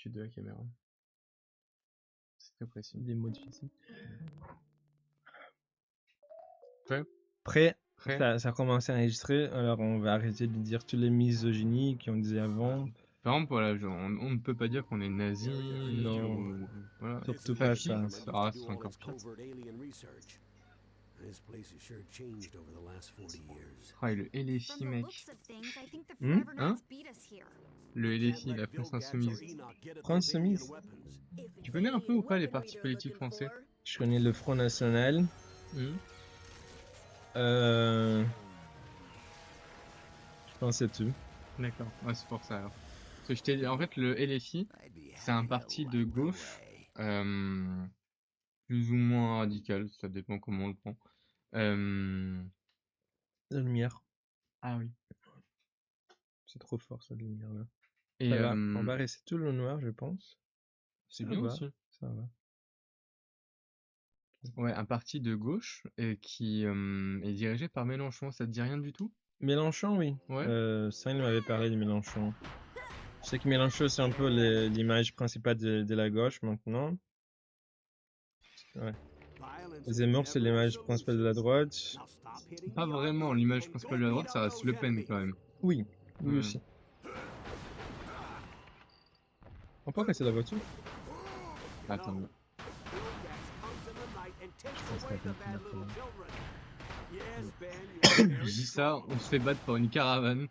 l'attitude de la caméra. C'est très précis. Des mots difficiles. Prêt? Prêt. Prêt. Ça a commencé à enregistrer, alors on va arrêter de dire toutes les misogynies qu'on disait avant. Par exemple, voilà, genre, on ne peut pas dire qu'on est nazi. Non. Voilà. Surtout pas Fachi, ça. Ah, c'est encore pire. Ah, et le LFI, mec. Hein? Le LFI, la France Insoumise. France Insoumise. Tu connais un peu ou pas les partis politiques français? Je connais le Front National. Je pense que c'est tout. D'accord, ouais, c'est pour ça alors. Parce que en fait, le LFI, c'est un parti de gauche, plus ou moins radical, ça dépend comment on le prend. La lumière. Ah oui. C'est trop fort cette lumière là. Et Ça va. On va rester tout le noir, je pense. c'est Ça bien va, aussi. Ça va. Ouais, un parti de gauche qui est dirigé par Mélenchon, ça te dit rien du tout? Mélenchon, oui. Ouais. Cyril m'avait parlé de Mélenchon. Je sais que Mélenchon, c'est un peu l'image principale de la gauche maintenant. Ouais. Zemmour, c'est l'image principale de la droite. Pas vraiment, l'image principale de la droite, ça reste Le Pen quand même. Oui, oui aussi. On peut casser la voiture? Attends. Je dis ça, on se fait battre par une caravane.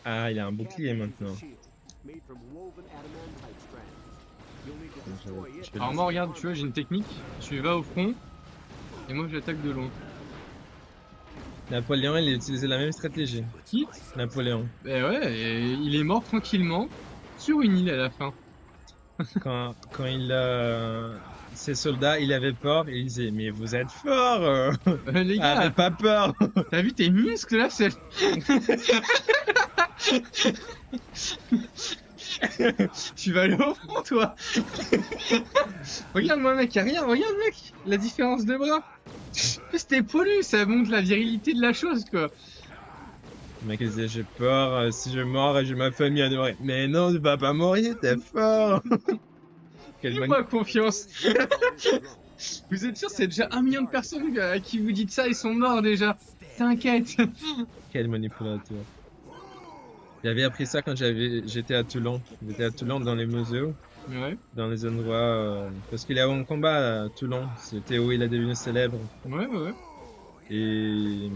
Ah, il a un bouclier maintenant. Alors moi regarde, tu vois, j'ai une technique, tu vas au front, et moi j'attaque de loin. Napoléon, il a utilisé la même stratégie. Qui? Napoléon. Ben ouais, et il est mort tranquillement, sur une île à la fin. Quand il ses soldats, il avait peur, et il disait, mais vous êtes forts, Les gars, avez pas peur. t'as vu tes muscles là, c'est... Tu vas aller au front, toi. Regarde-moi, mec, y'a rien, regarde, mec, la différence de bras. C'était pollu, ça montre la virilité de la chose, quoi. Le mec il disait, j'ai peur, si je meurs, j'ai ma famille à nourrir. Mais non, tu vas pas mourir, t'es fort. Fais-moi confiance. Vous êtes sûr, c'est déjà 1 million de personnes à qui vous dites ça, ils sont morts déjà. T'inquiète. Quel manipulateur. J'avais appris ça quand j'étais à Toulon. J'étais à Toulon dans les musées, Ouais. dans les endroits... parce qu'il a eu un combat à Toulon, c'était où il a devenu célèbre. Ouais. Et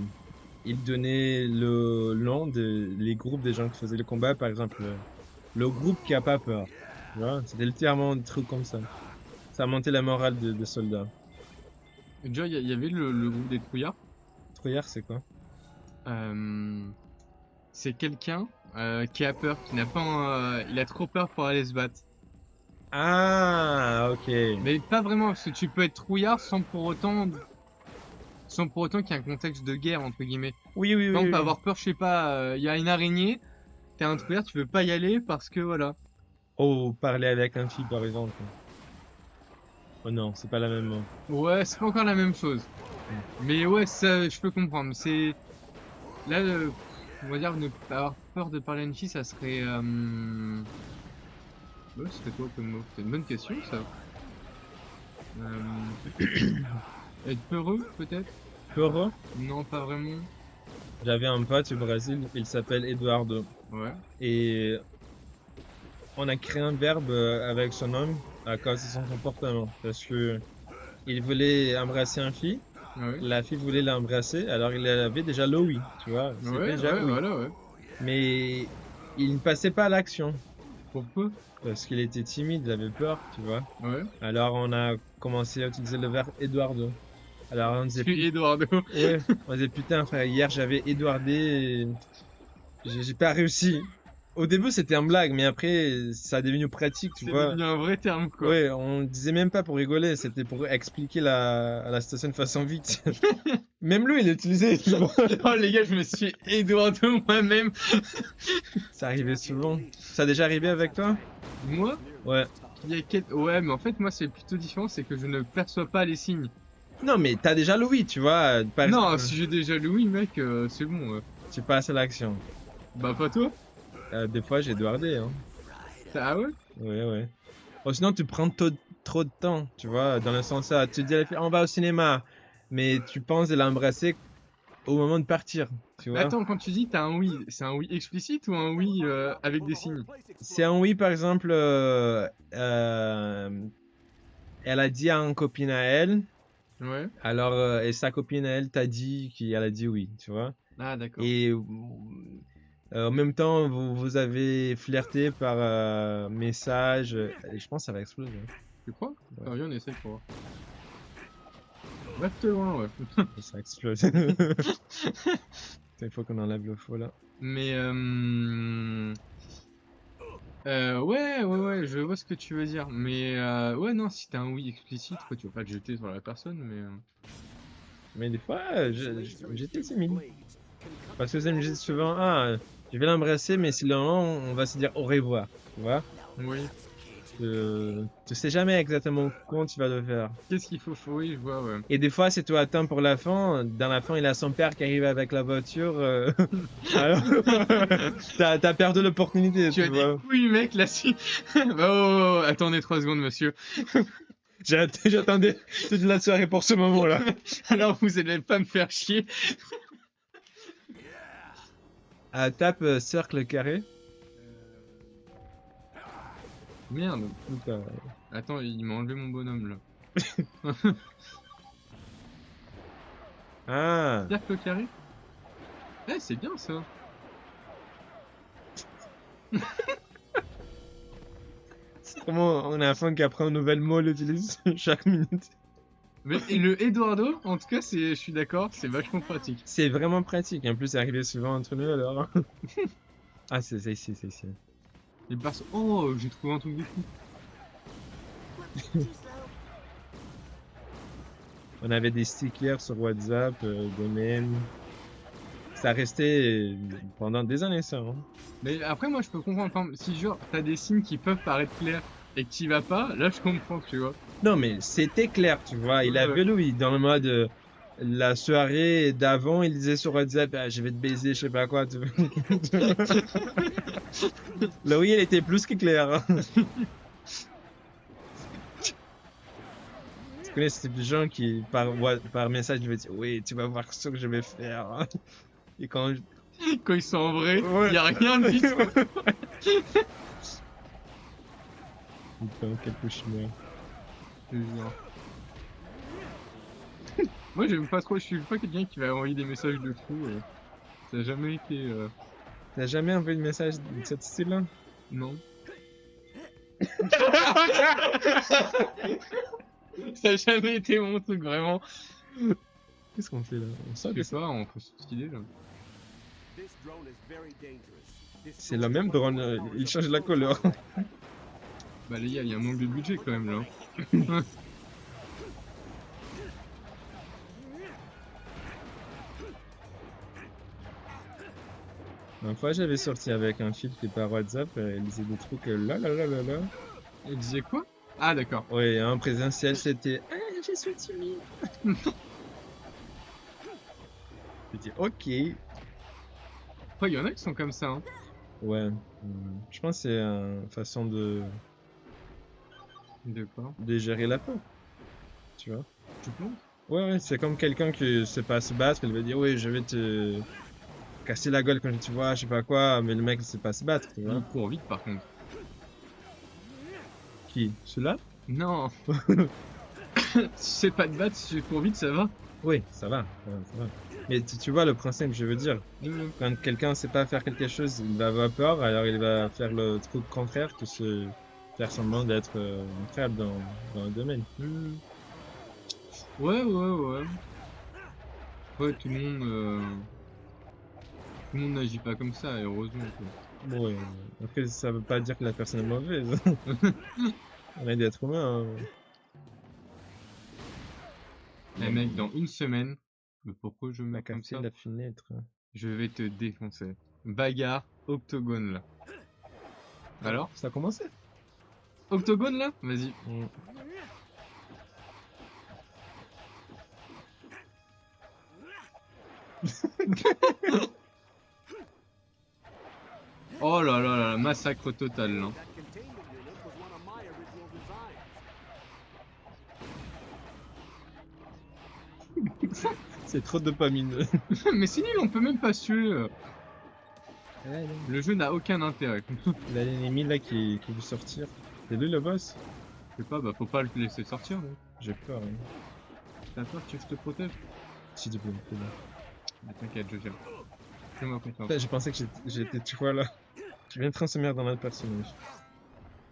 il donnait le nom des groupes des gens qui faisaient le combat, par exemple le groupe qui a pas peur. Tu vois, c'était littéralement un truc comme ça. Ça a monté la morale des soldats. Déjà, il y avait le groupe des trouillards. Trouillard, c'est quoi? C'est quelqu'un qui a peur, qui n'a pas... il a trop peur pour aller se battre. Ah, ok. Mais pas vraiment, parce que tu peux être trouillard sans pour autant qu'il y ait un contexte de guerre, entre guillemets. Oui. Par exemple, avoir peur, je sais pas, il y a une araignée, t'es un trouillard, tu veux pas y aller parce que voilà. Oh, parler avec un fille, par exemple. Oh non, c'est pas la même. Ouais, c'est pas encore la même chose. Mais ouais, ça, je peux comprendre. C'est... Là, on va dire, ne pas avoir peur de parler à une fille, ça serait... Ouais, ce serait quoi comme mot? C'est une bonne question, ça. Être peureux, peut-être? Peureux? Non, pas vraiment. J'avais un pote au Brésil, il s'appelle Eduardo. Ouais. Et on a créé un verbe avec son nom à cause de son comportement. Parce que il voulait embrasser une fille, Ouais. la fille voulait l'embrasser, alors il avait déjà le oui, tu vois. C'était Ouais, déjà oui. voilà, ouais. Mais il ne passait pas à l'action. Pourquoi? Parce qu'il était timide, il avait peur, tu vois. Ouais. Alors on a commencé à utiliser le verbe Eduardo. Alors on disait, Eduardo. ouais, on disait putain frère, hier j'avais Eduardé et j'ai pas réussi. Au début c'était une blague, mais après ça a devenu pratique, tu C'est vois. devenu un vrai terme, quoi. Ouais, on disait même pas pour rigoler, c'était pour expliquer la situation de façon vite. Même lui il l'utilisait, tu vois. Oh les gars, je me suis Eduardo moi-même. Ça arrivait souvent. Ça a déjà arrivé avec toi? Moi? Ouais. Ouais, mais en fait, moi, c'est plutôt différent, c'est que je ne perçois pas les signes. Non, mais t'as déjà le oui, tu vois. Par Non, exemple, si j'ai déjà le oui, mec, c'est bon. tu passes à l'action. Bah, pas toi? Des fois, j'ai débordé, hein. Ah ouais? Ouais. Bon, sinon, tu prends trop de temps, tu vois, dans le sens ça. Tu te dis à la fille, on va au cinéma, mais tu penses de l'embrasser au moment de partir, tu Mais vois. attends, quand tu dis t'as un oui, c'est un oui explicite ou un oui avec des signes? C'est un oui, par exemple, elle a dit à une copine à elle, Ouais. alors, et sa copine à elle t'a dit qu'elle a dit oui, tu vois. Ah d'accord. Et en même temps, vous avez flirté par message. Et je pense que ça va exploser, hein. Tu crois? Ouais, Attends, viens, on essaye pour voir. Reste loin, ouais. ça explose. Il faut qu'on enlève le faux là. Mais ouais, je vois ce que tu veux dire. Mais ouais, non, si t'as un oui explicite, quoi, tu vas pas te jeter sur la personne, mais Mais des fois, j'étais timide. Parce que ça me dit souvent, ah, je vais l'embrasser, mais si le moment, on va se dire au revoir. Tu vois? oui. Tu sais jamais exactement quand tu vas le faire. Qu'est-ce qu'il faut? Oui, je vois, ouais. Et des fois, c'est toi attends pour la fin. Dans la fin, il a son père qui arrive avec la voiture. Alors, t'as perdu l'opportunité, Tu tu as des vois. couilles, mec, là-dessus. Oh, attendez 3 secondes, monsieur. J'attendais toute la soirée pour ce moment-là. Alors, vous allez pas me faire chier. Ah, tape cercle carré. Merde. Ou pas. Attends, il m'a enlevé mon bonhomme, là. Ah, Cercle carré? Eh, c'est bien, ça. c'est comment on a un enfant qui apprend un nouvel mot, l'utilise chaque minute. Mais et le Eduardo, en tout cas, je suis d'accord, c'est vachement pratique. C'est vraiment pratique. En plus, c'est arrivé souvent entre nous alors. Ah, c'est ici, c'est ici. Les persos... Oh, j'ai trouvé un truc de fou. On avait des stickers sur WhatsApp, des mèmes. Ça restait pendant des années, ça, hein. Mais après, moi, je peux comprendre. Par exemple, si genre, t'as des signes qui peuvent paraître clairs et que t'y vas pas, là, je comprends, tu vois. Non, mais c'était clair, tu vois. Il Ouais, ouais. avait Louis dans le mode la soirée d'avant, il disait sur WhatsApp, ah, je vais te baiser, je sais pas quoi. Louis, il était plus que clair, hein. Tu connais ce type de gens qui, par message, ils vont dire, oui, tu vas voir ce que je vais faire, hein. Et quand Quand ils sont en vrai, ouais. y a rien du tout. Putain, quel cauchemar. Je te jure. Moi, j'aime pas trop, je suis pas quelqu'un qui va envoyer des messages de fou. Ça a jamais été. T'as jamais envoyé de message de ce style-là? Non. Ça a jamais été mon truc, vraiment. Qu'est-ce qu'on fait là? On sort Je de sais ça. pas, on peut se stylé là. C'est le même drone, il change la couleur. Bah, les gars, y a un manque de budget quand même là. Une fois, j'avais sorti avec un filtre par WhatsApp, il disait des trucs là là là là là. Il disait quoi? Ah, d'accord. Ouais, en présentiel, c'était ah, je suis timide. J'ai dit ok. Après, y en a qui sont comme ça, hein. Ouais, je pense que c'est une façon De quoi? de gérer la peur, tu vois. Tu penses? Ouais, c'est comme quelqu'un qui sait pas se battre, il va dire oui, je vais te casser la gueule quand tu vois, je sais pas quoi, mais le mec il sait pas se battre, tu vois. Il court vite par contre. Qui? Celui-là? Non! Si c'est pas de battre, si tu cours vite, ça va. Oui, ça va, ça va. Mais tu vois le principe, je veux dire. Quand quelqu'un sait pas faire quelque chose, il va avoir peur, alors il va faire le truc contraire que se faire semblant d'être incroyable dans le domaine. Ouais. Ouais, tout le monde n'agit pas comme ça, et heureusement, quoi. Ouais, après ça veut pas dire que la personne est mauvaise. On est des êtres humains, hein. Eh mec, dans une semaine, mais pourquoi je me T'as mets comme cassé ça? la fenêtre. Je vais te défoncer. Bagarre, octogone là. Alors? Ça a commencé? Octogone là? Vas-y. Mm. Oh là là là, massacre total là. C'est trop de dopamine. Mais c'est nul, on peut même pas se tuer. Là, Le jeu n'a aucun intérêt. il y a l'ennemi là qui veut sortir. C'est lui le boss? Je sais pas, bah faut pas le laisser sortir. Donc. J'ai peur. Hein. T'as peur que je te protège? S'il te plaît, fais-le. Bah, t'inquiète, je gère. Fais-moi confiance. Putain, j'ai pensé que j'étais, tu vois là. Je viens de transformer dans l'autre personnage.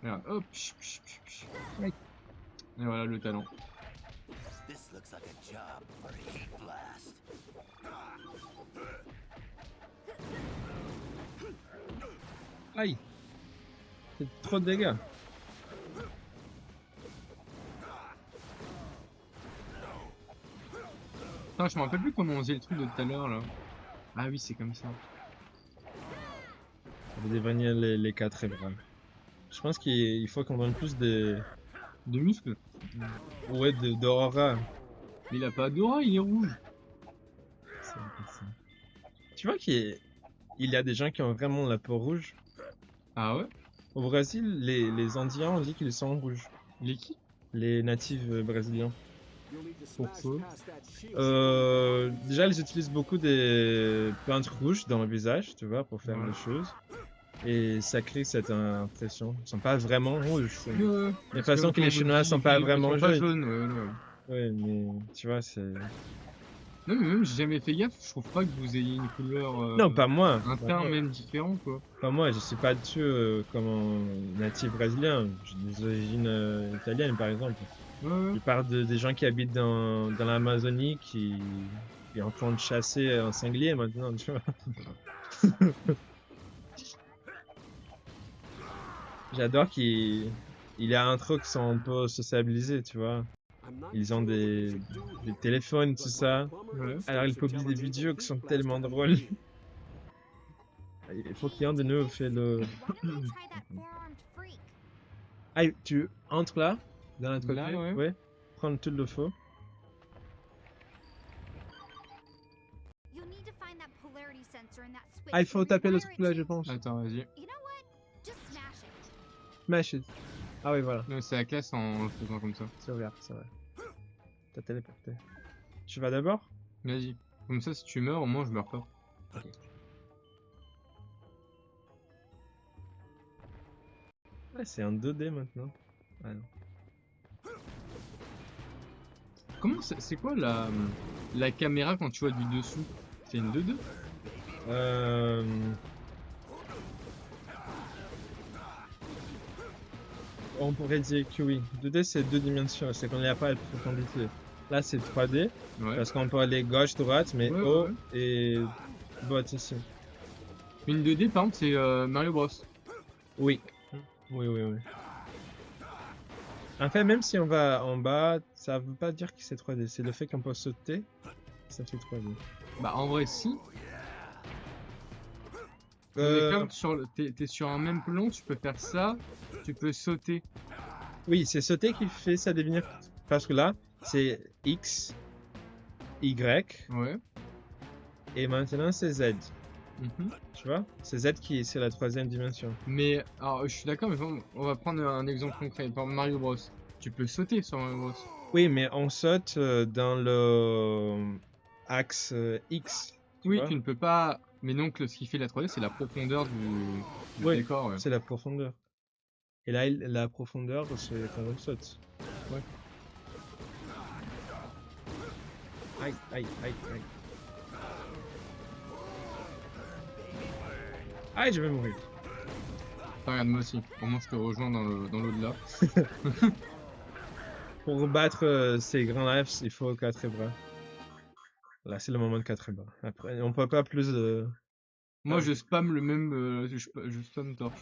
Regarde, hop, Aïe. et voilà le talent. This looks like a job for a heat blast. Aïe. C'est trop de dégâts. Putain, je me rappelle plus comment on faisait le truc de tout à l'heure là. Ah oui, c'est comme ça. On va dévanir les 4 bras. Je pense qu'il faut qu'on donne plus de. De muscles. Ouais, d'aura. Mais il a pas d'aura, il est rouge. C'est un peu ça. Tu vois qu'il y a des gens qui ont vraiment la peau rouge. Ah ouais? Au Brésil, les Indiens, on dit qu'ils sont rouges. Les qui? Les natifs brésiliens. Pourquoi? Déjà, ils utilisent beaucoup des peintres rouges dans le visage, tu vois, pour faire Ouais. les choses. Et ça crée cette impression. Ils sont pas vraiment rouges. C'est- De toute façon, que les Chinois sont pas vraiment Ils sont pas jaunes. jaunes, ouais, ouais. Ouais, mais tu vois, c'est. Non, mais même, j'ai jamais fait gaffe, je trouve pas que vous ayez une couleur. Non, pas moi. Un Pas teint moi. même différent, quoi. Pas moi, je suis pas dessus comme un natif brésilien. J'ai des origines italiennes, par exemple. Ouais, ouais. Je parle des gens qui habitent dans l'Amazonie qui est en train de chasser un sanglier maintenant, tu vois. J'adore qu'il y a un truc qui sont un peu sociabilisés, tu vois. Ils ont des téléphones, tout ça. Ouais. Alors ils publient des vidéos qui sont tellement drôles. Il faut qu'il y en ait de nous fait le. Ah, tu entres là, dans notre côté, Là, ouais. ouais. Prendre tout le faux. Ah, il faut taper le truc là, je pense. Attends, vas-y. Smash it. Ah oui, voilà. Non, c'est la classe en faisant comme ça. C'est ouvert, c'est vrai. T'as téléporté. Tu vas d'abord? Vas-y. Comme ça, si tu meurs, au moins je meurs pas. Ouais, c'est un 2D maintenant. Ah non. Comment c'est quoi la caméra quand tu vois du dessous? C'est une 2-2? Euh... On pourrait dire que oui. 2D c'est deux dimensions, c'est qu'on n'y a pas de profondité. Là c'est 3D, Ouais. parce qu'on peut aller gauche, droite, mais Ouais, haut ouais. et bas ici. Une 2D, par exemple, c'est Mario Bros. Oui. Oui, oui, oui. En fait, même si on va en bas, ça veut pas dire que c'est 3D. C'est le fait qu'on peut sauter, ça fait 3D. Bah, en vrai, si. Mais comme t'es sur un même plan, tu peux faire ça, tu peux sauter. Oui, c'est sauter qui fait ça devenir. Parce que là, c'est X, Y, Ouais. et maintenant c'est Z. Mhm. Tu vois? C'est Z qui c'est la troisième dimension. Mais, alors, je suis d'accord, mais on va prendre un exemple concret. Par exemple, Mario Bros. Tu peux sauter sur Mario Bros. Oui, mais on saute dans le axe X. Oui, vois? tu ne peux pas. Mais donc, ce qui fait la 3D, c'est la profondeur du Ouais, décor. Ouais. c'est la profondeur. Et là, la profondeur, c'est quand on saute. Ouais. Aïe, aïe, aïe, aïe. Aïe, je vais mourir. Enfin, regarde, moi aussi. Au moins, je te rejoins dans l'au-delà. Pour battre ces grands rêves, il faut 4 bras. Là, c'est le moment de 4 bras. Après, on peut pas plus de. Moi, Ah. je spam le même. Je spam torche.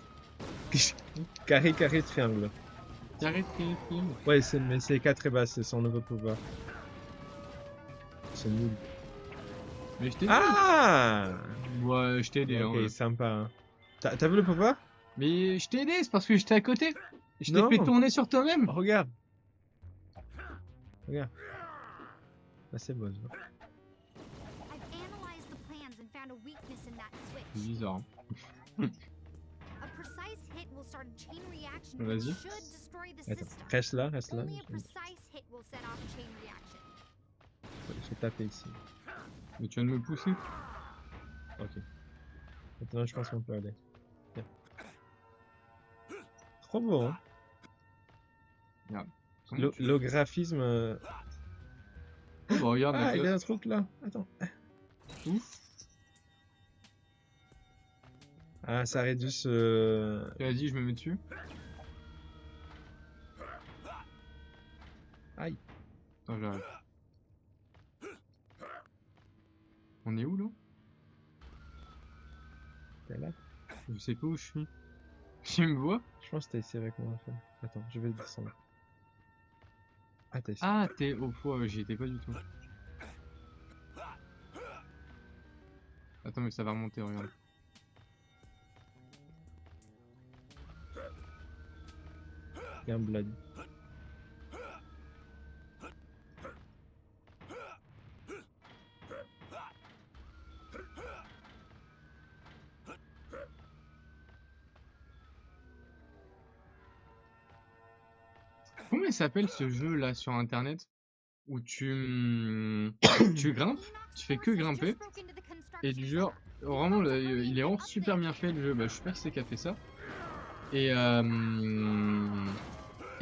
Carré, carré, triangle. Carré, triangle. Ouais, mais c'est 4 bras, c'est son nouveau pouvoir. C'est nul. Mais je t'ai dit. Ah! Ouais, je t'ai aidé. Ok, Hein, ouais. sympa. Hein. T'as vu le pouvoir? Mais je t'ai aidé, c'est parce que j'étais à côté. Je t'ai Non. fait tourner sur toi-même. Regarde. Regarde. Là, c'est beau. ça. C'est bizarre. Hein. Vas-y. Attends, reste là, reste là. Only a precise hit will set off a chain reaction. Je vais taper ici. Mais tu viens de me pousser. Ok. Maintenant, je pense qu'on peut aller. Bien. Trop beau, hein. Comment tu- Le graphisme. Oh, bah, regarde, Ah, il y la a un truc là. Attends. Ouf. Ah, ça réduit ce. Vas-y, je me mets dessus. Aïe. Attends, j'arrive. On est où là? T'es là? Je sais pas où je suis. Tu me vois? Je pense que t'es ici avec moi. Enfin. Attends, je vais descendre. Ah, t'es ici. Ah, t'es au foie, j'y étais pas du tout. Attends, mais ça va remonter, regarde. Gamblad. Comment il s'appelle ce jeu là sur internet? Où tu grimpes, tu fais que grimper. Et du genre, vraiment, il est vraiment super bien fait le jeu. Bah, je sais pas qui c'est qui a fait ça. Et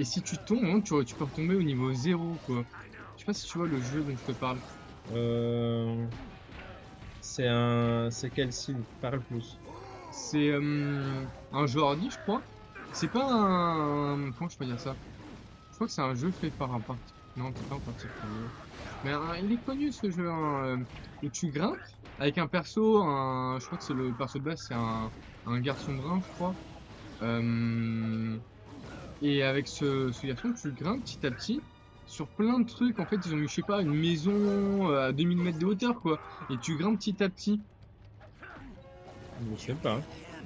si tu tombes, hein, tu peux retomber au niveau 0 quoi. Je sais pas si tu vois le jeu dont je te parle. C'est quel style? Parle plus. C'est un jeu ordi, je crois. C'est pas un. Comment je peux dire ça? Je crois que c'est un jeu fait par un parti. Non, c'est pas un particulier. Mais il est connu ce jeu, hein, où tu grimpes avec un perso, je crois que c'est le perso de base, c'est un garçon brun, je crois. Et avec ce garçon, tu grimpes petit à petit sur plein de trucs. En fait, ils ont mis, je sais pas, une maison à 2000 mètres de hauteur, quoi. Et tu grimpes petit à petit. Je sais pas.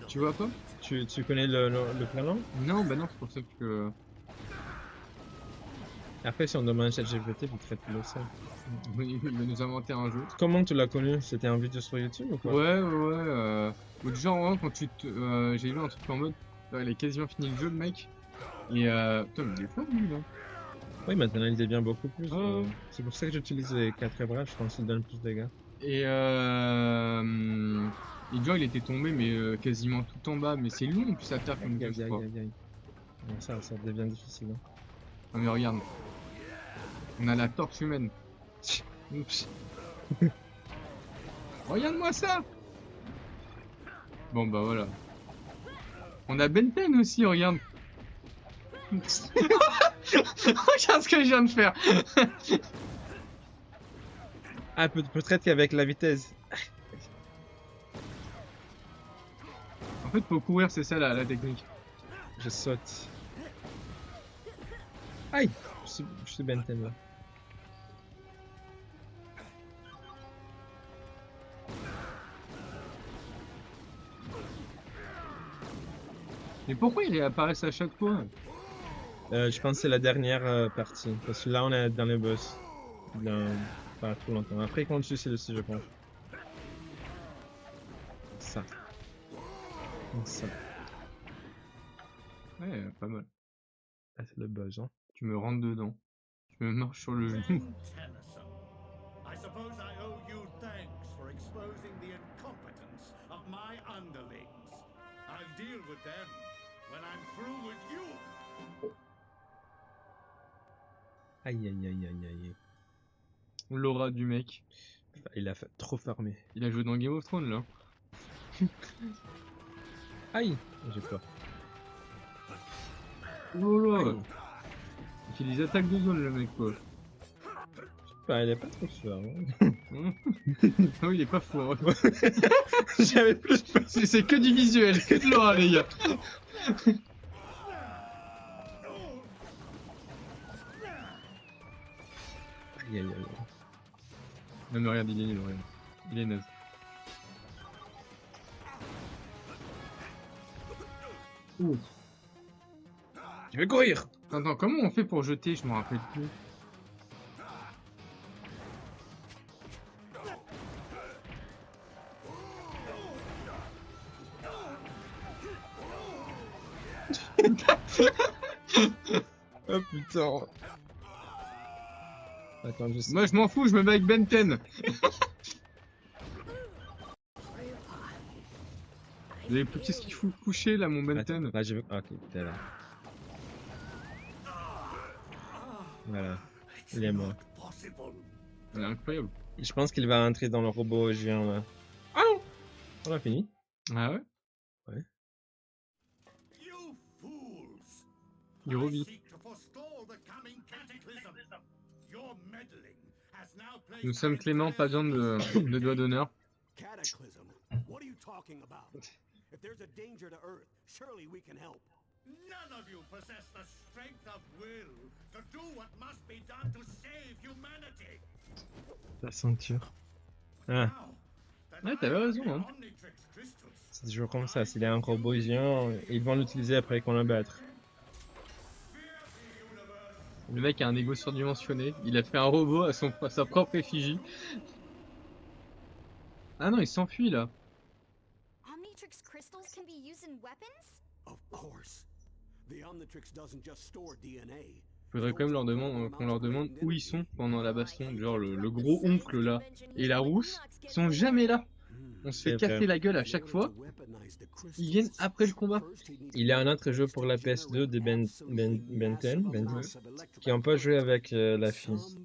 Tu vois pas? Tu connais le prénom? Non, bah non, c'est pour ça que. Après, si on demande à ChatGPT, vous traitez le seul. Il va nous inventer un jeu. Comment tu l'as connu? C'était un vidéo sur YouTube ou quoi? Ouais. Ou du genre, ouais, quand j'ai vu un truc en mode. Il a quasiment fini le jeu, le mec. Et putain, mais il est fort, lui, là. Oui, maintenant il devient beaucoup plus. Oh. C'est pour ça que j'utilise les 4 bras, je pense qu'il donne plus de dégâts. Et genre, il était tombé, mais quasiment tout en bas. Mais c'est long, en plus, à terre comme Aïe, jeu, aïe, je aïe, crois. aïe, aïe. Bon, ça devient difficile. Hein. Non, mais regarde. On a la torche humaine. Oups. Regarde-moi ça! Bon, bah voilà. On a Benten aussi, regarde. Regarde ce que je viens de faire. Ah, peut-être qu'avec la vitesse. En fait, faut courir, c'est ça la technique. Je saute. Aïe! Je suis Benten là. Mais pourquoi ils réapparaissent à chaque fois? Je pense que c'est la dernière partie. Parce que là, on est dans les boss. Pas trop longtemps. Après, quand tu c'est aussi, je pense. Ça. Ça. Ouais, pas mal. Ah, c'est le buzz, hein. Tu me rentres dedans. Tu me marches sur le genou. Tennyson, I suppose I owe you thanks for exposing the incompetence of my underlings. I'll deal with them when I'm through with you. Aïe, aïe, aïe, aïe, aïe. L'aura du mec. Il a trop farmé. Il a joué dans Game of Thrones là. Aïe! J'ai peur. Oh là! Aïe. Il fait des attaques de zone le mec quoi. Bah, il est pas trop fort. Hein. Non, il est pas fou. Hein. J'avais plus peur. C'est que du visuel, que de l'aura les gars. Aïe, aïe, aïe. Non mais regarde, il est nul, regarde. Il est naze. Ouh. Je vais courir! Attends, comment on fait pour jeter? Je me rappelle plus. Oh putain. Attends, je sais. Moi je m'en fous, je me bats avec Benten. Mais qu'est-ce qu'il fout couché là, mon Benten? Attends, là, je veux. Ah, ok, t'es là. Voilà. Il est mort. Possible. Elle est incroyable. Je pense qu'il va entrer dans le robot géant là. Ah non! On a fini. Ah ouais? You fools! Il revit. Seek to forestall the coming cataclysm. Your meddling has now placed Nous sommes cléments, pas besoin de doigt d'honneur. Cataclysm? What are you talking about? If there's a danger to Earth, surely we can help. None of you possess the strength of will to do what must be done to save humanity. La ceinture. Ah, Now that Ouais, I t'avais have raison, the hein. Omnitrix crystals, c'est toujours comme ça. S'il est un robot géant, ils vont l'utiliser après qu'on le battre. Le mec a un ego surdimensionné. Il a fait un robot à sa propre effigie. Ah non, il s'enfuit là. Omnitrix crystals can be used in weapons? Of course. The Omnitrix doesn't just store DNA. Faudrait quand même qu'on leur demande où ils sont pendant la baston. Genre le gros oncle là et la rousse sont jamais là. On se fait C'est casser vrai. la gueule à chaque fois. Ils viennent après le combat. Il y a un autre jeu pour la PS2 de Benten, qui ont pas joué avec la fille.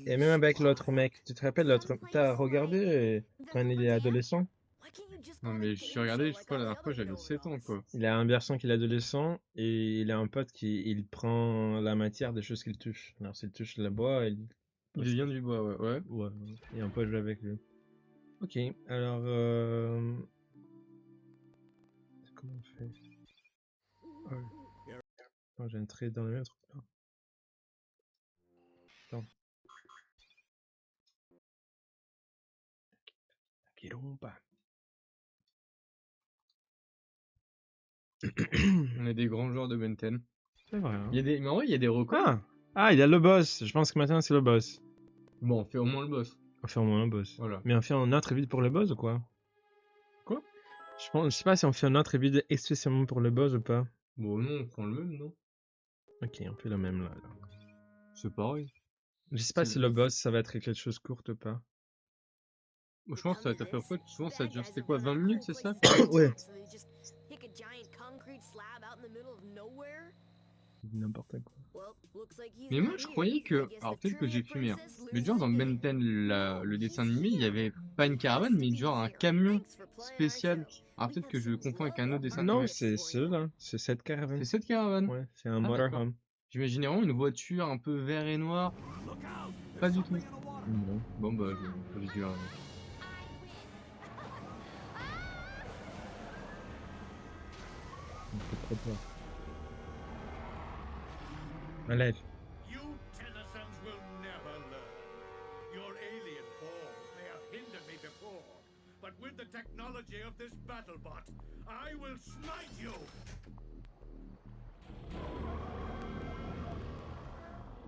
Et même avec l'autre mec. Tu te rappelles l'autre? T'as regardé quand il est adolescent? Why can't you just Non go to mais the je suis playground regardé, je like crois la all dernière fois other j'avais 7 ans quoi. Il a un garçon qui est adolescent et il a un pote qui il prend la matière des choses qu'il touche. Alors s'il touche le bois, il Il vient du bois, ouais. Ouais. ouais, et on peut jouer avec lui. Ok, alors comment on fait? Ouais. Oh, j'ai un trait dans le même truc là. Attends. Quilomba. On est des grands joueurs de Benten. C'est vrai. Hein. Il y a des... Mais en vrai il y a des records. Ah, il y a le boss. Je pense que maintenant c'est le boss. Bon, on fait au moins le boss. On fait au moins le boss. Voilà. Mais on fait un autre vide pour le boss ou quoi? Quoi? Je sais pas si on fait un autre vide spécialement pour le boss ou pas. Bon non, on prend le même, non? Ok, on fait le même là. Alors. C'est pareil. Je sais pas si le boss ça va être quelque chose de court ou pas. Moi, je pense que ça va être à peu près, souvent ça dure, c'était quoi, 20 minutes, c'est ça? Ouais. Pick a giant concrete slab out in the middle of nowhere? N'importe quoi. Well, looks like he's Mais moi not je here. croyais que, I guess alors the peut-être que j'ai Truant fumé, hein. princess Mais lives genre dans again. Ben 10, le dessin animé, il y avait pas une caravane, mais genre un camion spécial. Alors peut-être que je confonds avec un autre dessin Non, animé. c'est ceux-là. C'est cette caravane. C'est cette caravane. Ouais, c'est un Ah, d'accord. motorhome. J'imaginais vraiment une voiture un peu vert et noir. Pas du tout. Non. Bon bah, j'ai dû... On fait trop peur. Allez. you Tennysons will never learn. Your alien forms may have hindered me before, but with the technology of this battlebot, I will smite you.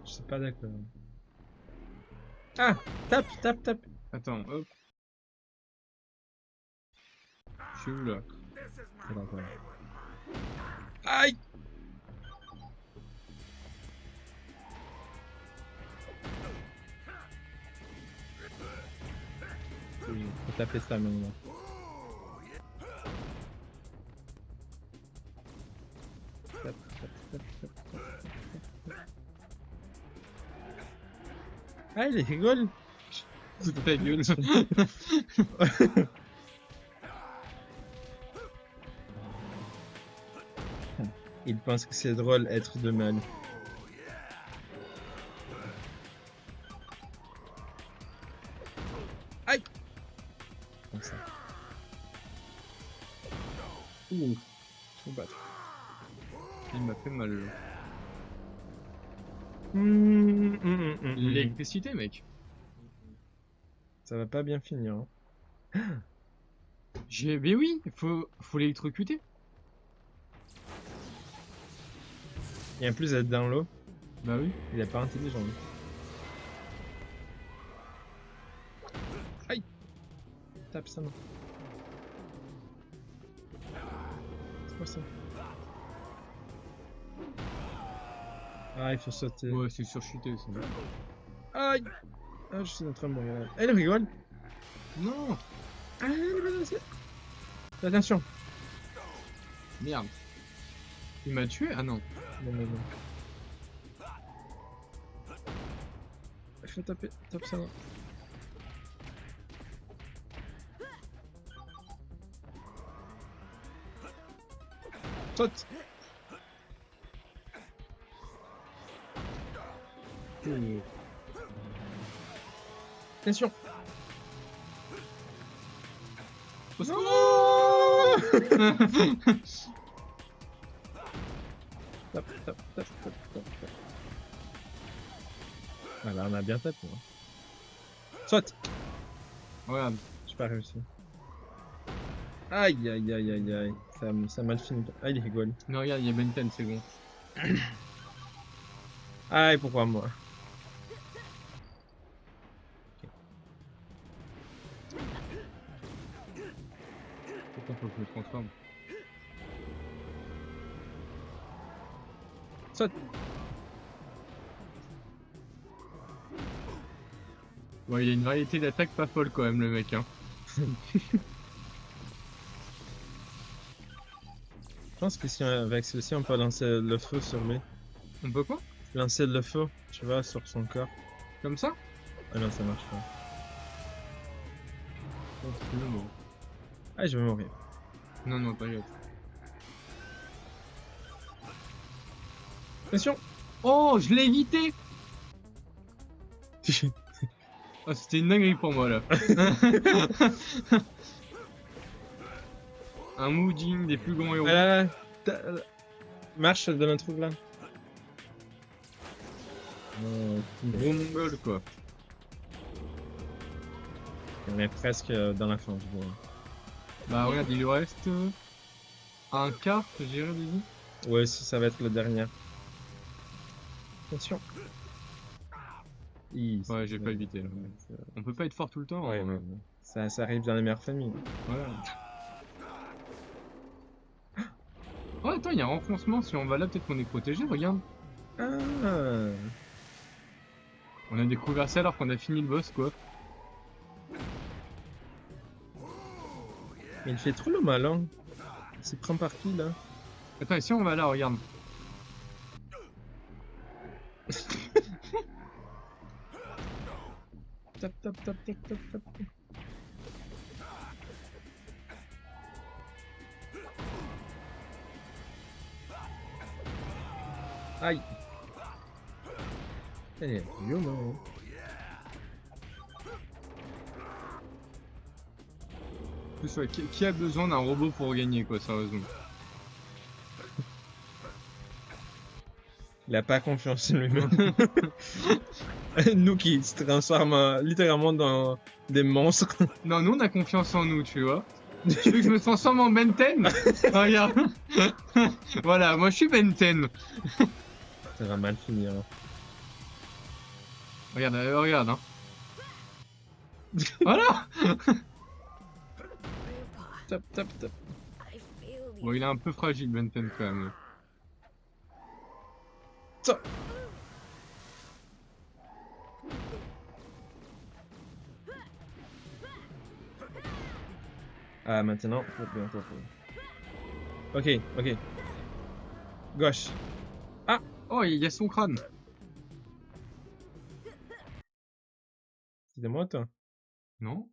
Je suis pas d'accord. Ah! Tape, tape, tape! Attends, hop. Je suis où là? Voilà, voilà. Aïe! Oui, faut taper ça maintenant. Tape, tape, tape, tape, tape. Ah, il rigole! Toute ta gueule. Il pense que c'est drôle être de mal. Aïe! Comme ça. Ouh, Faut battre. il m'a fait mal. L'électricité. L'électricité, mec. Ça va pas bien finir. Hein. Mais oui, faut l'électrocuter. Et en plus d'être dans l'eau, Bah oui. il est pas intelligent. lui. Aïe! Tape ça, non. C'est quoi ça? Ah, il faut sauter. Ouais, c'est surchuté ça. Aïe! Ah, je suis en train de mourir. Elle rigole. Non! Ah, elle est balancée. Attention. Merde. Il m'a tué? Ah non. Non, non, non. Il faut taper. Tape ça. Saute! Attention! Au secours! Tape, tape, tape, tape, tape. Voilà, on a bien tapé. Hein. Saute! Regarde. J'ai pas réussi. Aïe, aïe, aïe, aïe, aïe. Ça a mal fini. Ah, il rigole. Non, regarde, il y a Benten, c'est bon. Aïe, pourquoi moi? Pourquoi faut que je me transforme? Saute! Bon, il a une variété d'attaques pas folle quand même, le mec, hein. Je pense que si avec ceci on peut lancer le feu sur lui. On peut quoi? Lancer le feu, tu vois, sur son corps. Comme ça? Ah non, ça marche pas. Oh, c'est long, bon. Ah, je vais mourir. Non, non, t'inquiète. Attention! Oh, je l'ai évité! Oh, c'était une dinguerie pour moi, là. Un mooding des plus grands héros. Là, là, marche dans le truc là. Gros mongol, quoi. On est presque dans la fin, je vois. Bah, regarde, il lui reste un quart, je dirais, des vies. Ouais, ça va être le dernier. Attention. Ouais, j'ai pas évité, là. On peut pas être fort tout le temps. Ouais, hein. ouais, ouais. Ça arrive dans les meilleures familles. Voilà. Oh, attends, il y a un renfoncement. Si on va là, peut-être qu'on est protégé. Regarde. Ah. On a découvert ça alors qu'on a fini le boss, quoi. Mais il fait trop le malin. Il se prend par qui là? Attends, et si on va là, regarde. Tap, tap, tap, tap, tap, tap. Aïe. Allez, YOLO. Plus, ouais, qui a besoin d'un robot pour gagner, quoi, sérieusement? Il a pas confiance en lui-même. Nous qui se transforment littéralement dans des monstres. Non, nous on a confiance en nous, tu vois. Tu veux que je me transforme en Benten? Regarde. Voilà, moi je suis Benten. Ça va mal finir. Regarde, regarde, hein. Voilà. Grandpa, Tap, tap, tap. I failed you. Bon, il est un peu fragile, Benten, quand même. Ça. Ah, maintenant, faut bientôt. Ok, ok. Gauche. Oh, il y a son crâne. C'était moi, toi? Non?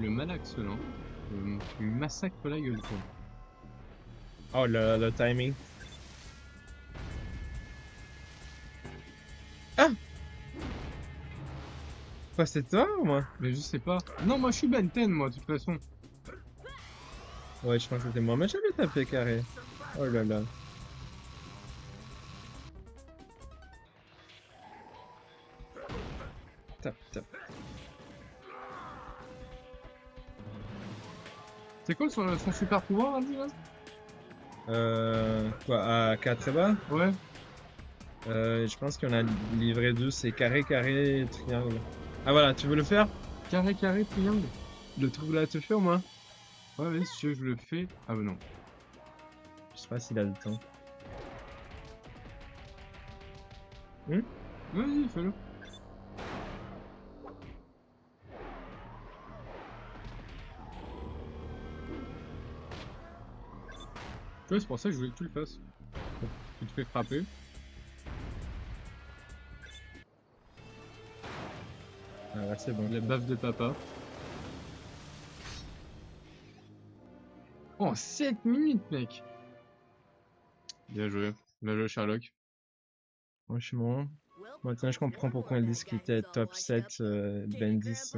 Le malaxe, là. Tu lui massacres la gueule, quoi. Oh, le timing. Ah! Quoi, c'est toi ou moi? Mais je sais pas. Non, moi je suis Benten, moi, de toute façon. Ouais, je pense que c'était moi, mais j'avais tapé carré. Oh là là. Tap, tap. C'est quoi son super pouvoir, là, lui, là? Quoi, à 4 et bas? Ouais. Je pense qu'on a livré 2, c'est carré, carré, triangle. Ah voilà, tu veux le faire? Carré, carré, triangle. Le truc là, te faire moi? Ouais, vas-y, si tu veux, je le fais. Ah bah non. Je sais pas s'il a le temps. Vas-y, fais-le. Tu vois, c'est pour ça que je voulais que tu le fasses. Tu te fais frapper. Ah ouais, c'est bon. La baffe de papa. Oh, 7 minutes, mec. Bien joué. Bien joué, Sherlock. Franchement. Well, Maintenant, je comprends pourquoi ils disent qu'il était top 7, Ben 10.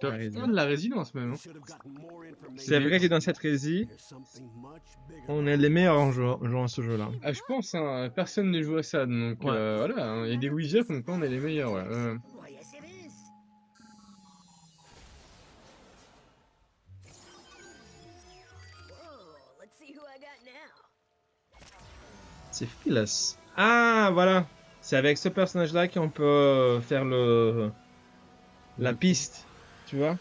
Top Grandpa, 1 de la résidence, même. You Hein. should have gotten more information. C'est vrai que dans cette rési, There's something much bigger. on est les meilleurs en jouant à ce jeu-là. Ah, je pense, hein, personne ne joue à ça. Donc Ouais. voilà, hein, il y a des Ouija comme quoi on est les meilleurs. Ouais. Why, yes, it is. Whoa, let's see who I got now. C'est Phyllis. Ah, voilà. C'est avec ce personnage-là qu'on peut faire la piste, tu vois.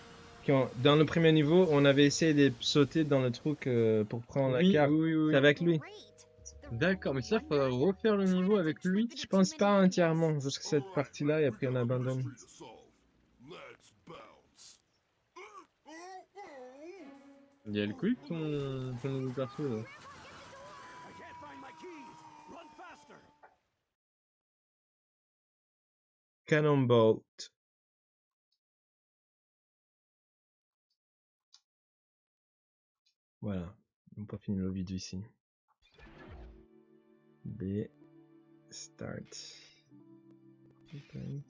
Dans le premier niveau, on avait essayé de sauter dans le truc pour prendre la Oui, carte. oui, oui, oui. C'est avec lui. Great. The D'accord, mais ça, faudra refaire le niveau avec lui. Je pense pas entièrement, jusqu'à cette partie-là, et après on abandonne. Il y a le quick, ton nouveau perso là. I can't find my keys. Run faster. Cannonbolt. Voilà, on peut finir le vidéo ici. B. Start. Okay.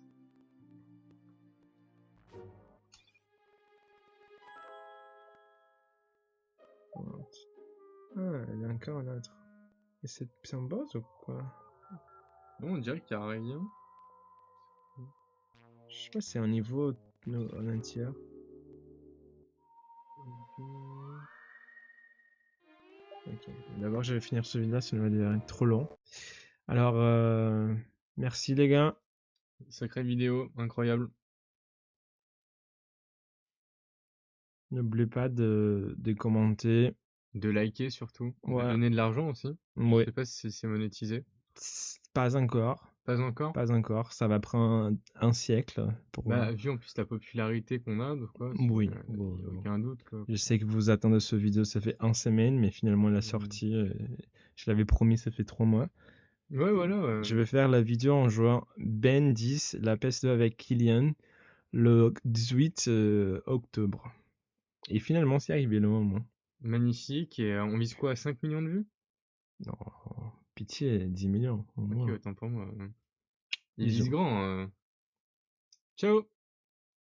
Ah, il y a encore un autre. Et c'est en boss ou quoi? Bon, on dirait qu'il y a rien. Je sais pas si c'est un niveau en entier. Ok, d'abord je vais finir ce vidéo, sinon il va être trop long. Alors, merci les gars. Sacrée vidéo, incroyable. N'oubliez pas de commenter. De liker surtout. Ouais. De donner de l'argent aussi. Je Ouais. sais pas si c'est monétisé. Pas encore. Pas encore. Pas encore. Ça va prendre un siècle pour. Bah, vu en plus la popularité qu'on a, donc quoi, Oui. y a aucun doute quoi. Je sais que vous attendez ce vidéo, ça fait 1 semaine, mais finalement la sortie, je l'avais promis, ça fait 3 mois. Ouais, voilà. Ouais. Je vais faire la vidéo en jouant Ben 10, la PS2 avec Kylian, le 18 octobre. Et finalement, c'est arrivé le moment. Magnifique. Et on vise quoi à 5 millions de vues? Non, pitié, 10 millions. Au moins. Ok, autant pour moi. Il Bisous. vise grand. Ciao!